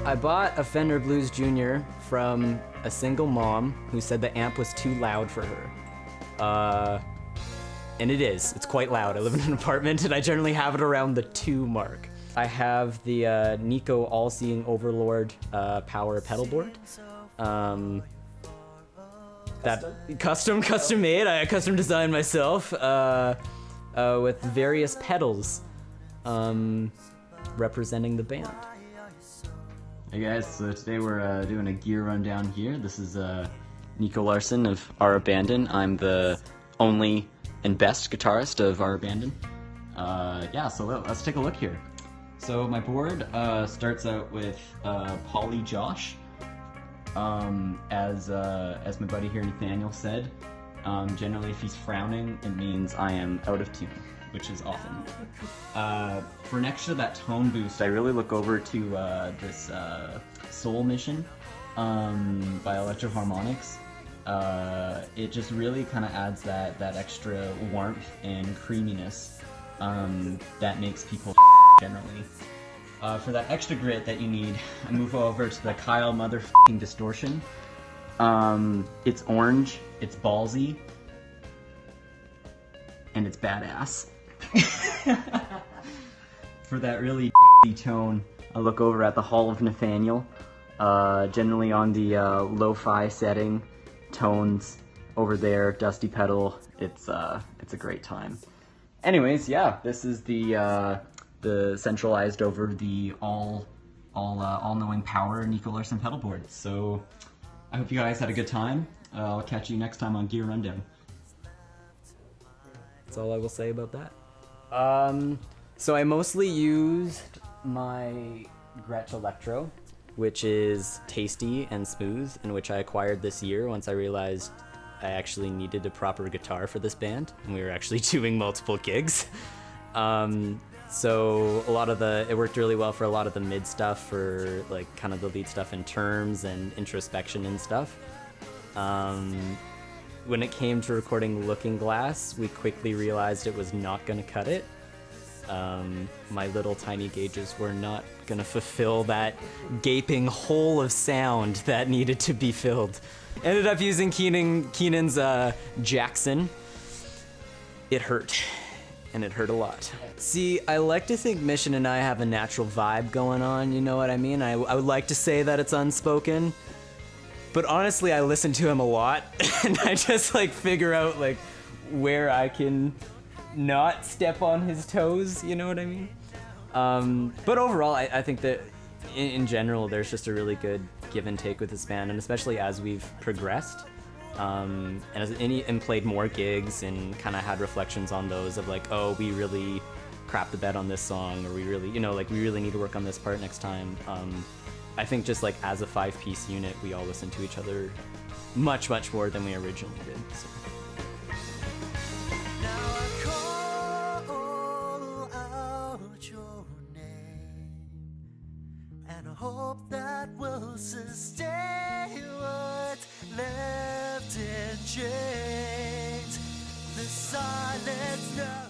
I bought a Fender Blues Jr. from a single mom who said the amp was too loud for her. And it is. It's quite loud. I live in an apartment and I generally have it around the 2 mark. I have the Nico All-Seeing Overlord power pedal board. That custom made. I custom designed myself with various pedals representing the band. Hey guys, so today we're doing a gear rundown here. This is Nico Larson of Our Abandon. I'm the only and best guitarist of Our Abandon. Yeah, so let's take a look here. So my board starts out with Poly Josh. As my buddy here Nathaniel said, generally if he's frowning, it means I am out of tune, which is often. For next to that tone boost, I really look over to this Soul Mission by Electro Harmonics. It just really kind of adds that extra warmth and creaminess that makes people generally. For that extra grit that you need, I move over to the Kyle motherfucking Distortion. It's orange, it's ballsy, and it's badass. For that really tone, I look over at the Hall of Nathaniel, generally on the lo-fi setting, tones over there, dusty pedal. It's a great time. Anyways, yeah, this is the centralized over the all-knowing power Nico Larson pedal board. So I hope you guys had a good time. I'll catch you next time on Gear Rundown. That's all I will say about that. So I mostly used my Gretsch Electro, which is tasty and smooth, and which I acquired this year once I realized I actually needed a proper guitar for this band, and we were actually doing multiple gigs. So it worked really well for a lot of the mid stuff, for like kind of the lead stuff in terms and introspection and stuff. When it came to recording Looking Glass, we quickly realized it was not gonna cut it. My little tiny gauges were not gonna fulfill that gaping hole of sound that needed to be filled. Ended up using Keenan's Jackson. It hurt, and it hurt a lot. See, I like to think Mission and I have a natural vibe going on, you know what I mean? I would like to say that it's unspoken, but honestly I listen to him a lot, and I just like figure out like where I can not step on his toes, you know what I mean? But overall, I think that in general, there's just a really good give and take with this band, and especially as we've progressed, and played more gigs and kind of had reflections on those of like, oh, we really crapped the bed on this song, or we really, we really need to work on this part next time. I think just like as a 5-piece unit, we all listen to each other much, much more than we originally did. So. Hope that will sustain what's left in chains. The silence now.